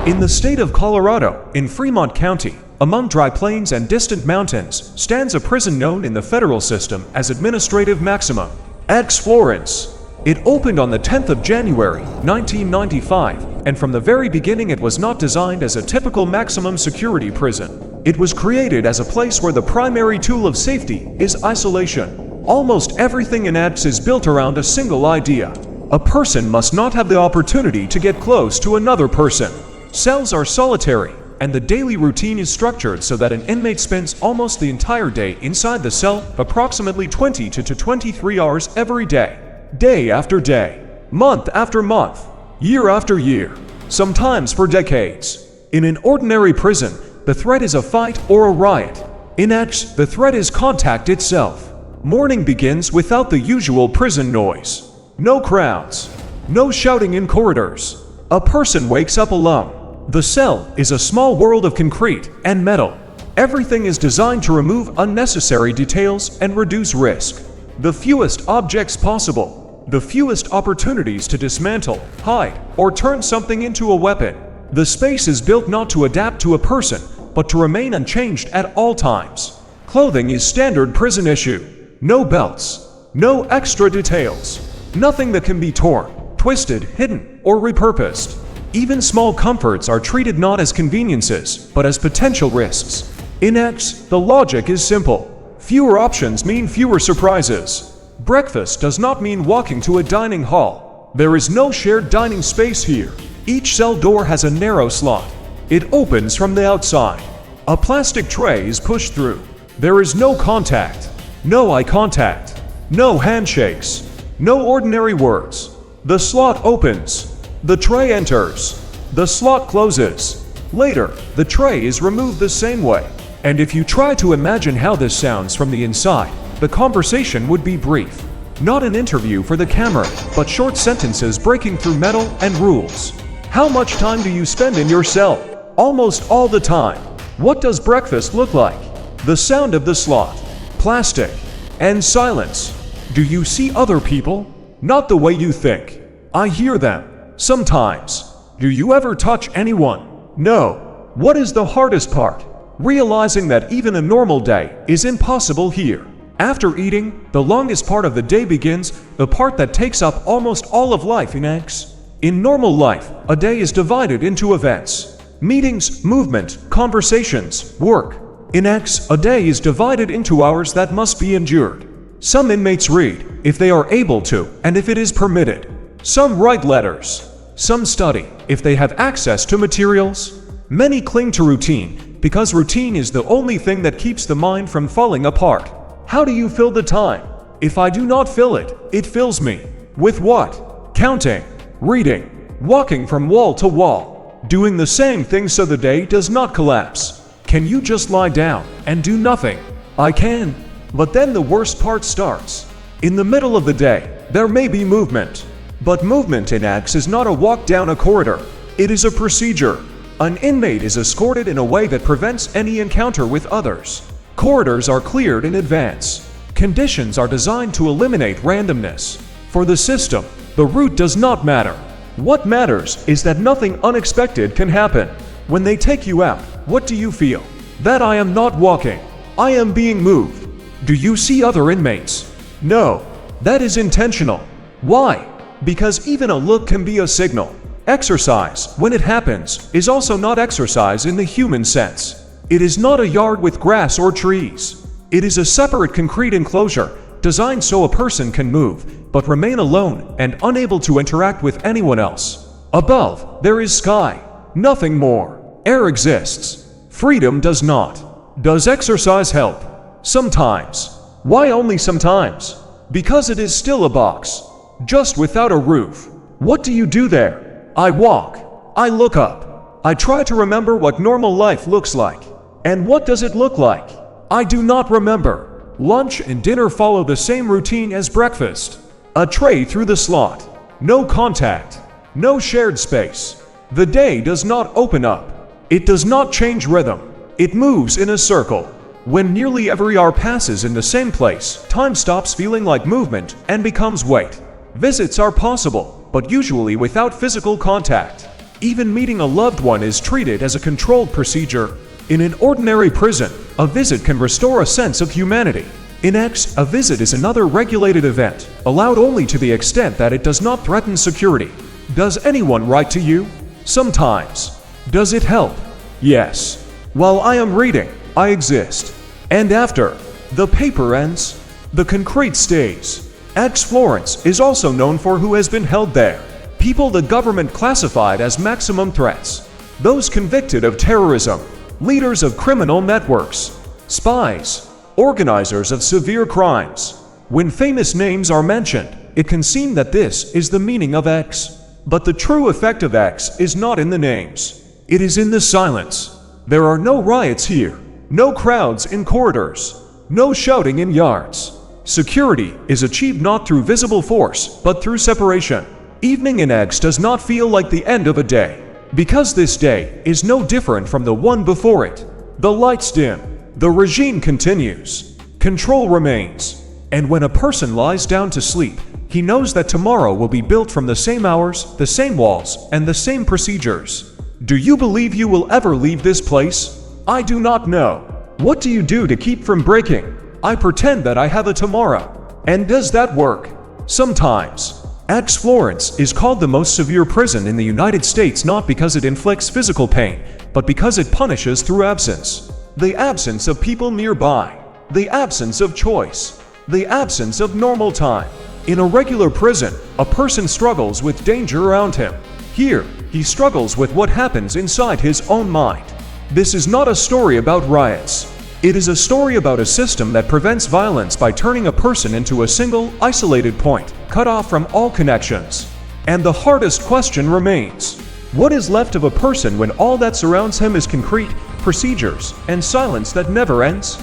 In the state of Colorado, in Fremont County, among dry plains and distant mountains, stands a prison known in the federal system as Administrative Maximum ADX Florence. It opened on the 10th of January, 1995, and from the very beginning it was not designed as a typical maximum security prison. It was created as a place where the primary tool of safety is isolation. Almost everything in ADX is built around a single idea. A person must not have the opportunity to get close to another person. Cells are solitary, and the daily routine is structured so that an inmate spends almost the entire day inside the cell, approximately 20 to 23 hours every day. Day after day, month after month, year after year, sometimes for decades. In an ordinary prison, the threat is a fight or a riot. In ADX, the threat is contact itself. Morning begins without the usual prison noise. No crowds, no shouting in corridors. A person wakes up alone. The cell is a small world of concrete and metal. Everything is designed to remove unnecessary details and reduce risk. The fewest objects possible, the fewest opportunities to dismantle, hide, or turn something into a weapon. The space is built not to adapt to a person, but to remain unchanged at all times. Clothing is standard prison issue. No belts, no extra details, nothing that can be torn, twisted, hidden, or repurposed. Even small comforts are treated not as conveniences, but as potential risks. In ADX, the logic is simple. Fewer options mean fewer surprises. Breakfast does not mean walking to a dining hall. There is no shared dining space here. Each cell door has a narrow slot. It opens from the outside. A plastic tray is pushed through. There is no contact, no eye contact, no handshakes, no ordinary words. The slot opens. The tray enters. The slot closes. Later, the tray is removed the same way. And if you try to imagine how this sounds from the inside, the conversation would be brief. Not an interview for the camera, but short sentences breaking through metal and rules. How much time do you spend in your cell? Almost all the time. What does breakfast look like? The sound of the slot, plastic, and silence. Do you see other people? Not the way you think. I hear them. Sometimes. Do you ever touch anyone? No. What is the hardest part? Realizing that even a normal day is impossible here. After eating, the longest part of the day begins, the part that takes up almost all of life in ADX. In normal life, a day is divided into events. Meetings, movement, conversations, work. In ADX, a day is divided into hours that must be endured. Some inmates read, if they are able to, and if it is permitted. Some write letters. Some study, if they have access to materials. Many cling to routine, because routine is the only thing that keeps the mind from falling apart. How do you fill the time? If I do not fill it, it fills me. With what? Counting, reading, walking from wall to wall, doing the same thing so the day does not collapse. Can you just lie down and do nothing? I can. But then the worst part starts. In the middle of the day, there may be movement. But movement in ADX is not a walk down a corridor. It is a procedure. An inmate is escorted in a way that prevents any encounter with others. Corridors are cleared in advance. Conditions are designed to eliminate randomness. For the system, the route does not matter. What matters is that nothing unexpected can happen. When they take you out, what do you feel? That I am not walking. I am being moved. Do you see other inmates? No. That is intentional. Why? Because even a look can be a signal. Exercise, when it happens, is also not exercise in the human sense. It is not a yard with grass or trees. It is a separate concrete enclosure, designed so a person can move, but remain alone and unable to interact with anyone else. Above, there is sky. Nothing more. Air exists. Freedom does not. Does exercise help? Sometimes. Why only sometimes? Because it is still a box. Just without a roof. What do you do there? I walk. I look up. I try to remember what normal life looks like. And what does it look like? I do not remember. Lunch and dinner follow the same routine as breakfast. A tray through the slot. No contact. No shared space. The day does not open up. It does not change rhythm. It moves in a circle. When nearly every hour passes in the same place, time stops feeling like movement and becomes wait. Visits are possible, but usually without physical contact. Even meeting a loved one is treated as a controlled procedure. In an ordinary prison, a visit can restore a sense of humanity. In X, a visit is another regulated event, allowed only to the extent that it does not threaten security. Does anyone write to you? Sometimes. Does it help? Yes. While I am reading, I exist. And after the paper ends, the concrete stays. ADX Florence is also known for who has been held there. People the government classified as maximum threats. Those convicted of terrorism, leaders of criminal networks, spies, organizers of severe crimes. When famous names are mentioned, it can seem that this is the meaning of X. But the true effect of X is not in the names. It is in the silence. There are no riots here, no crowds in corridors, no shouting in yards. Security is achieved not through visible force, but through separation. Evening in X does not feel like the end of a day, because this day is no different from the one before it. The lights dim, the regime continues, control remains, and when a person lies down to sleep, he knows that tomorrow will be built from the same hours, the same walls, and the same procedures. Do you believe you will ever leave this place? I do not know. What do you do to keep from breaking? I pretend that I have a tomorrow. And does that work? Sometimes. ADX Florence is called the most severe prison in the United States not because it inflicts physical pain, but because it punishes through absence. The absence of people nearby. The absence of choice. The absence of normal time. In a regular prison, a person struggles with danger around him. Here, he struggles with what happens inside his own mind. This is not a story about riots. It is a story about a system that prevents violence by turning a person into a single, isolated point, cut off from all connections. And the hardest question remains: what is left of a person when all that surrounds him is concrete, procedures, and silence that never ends?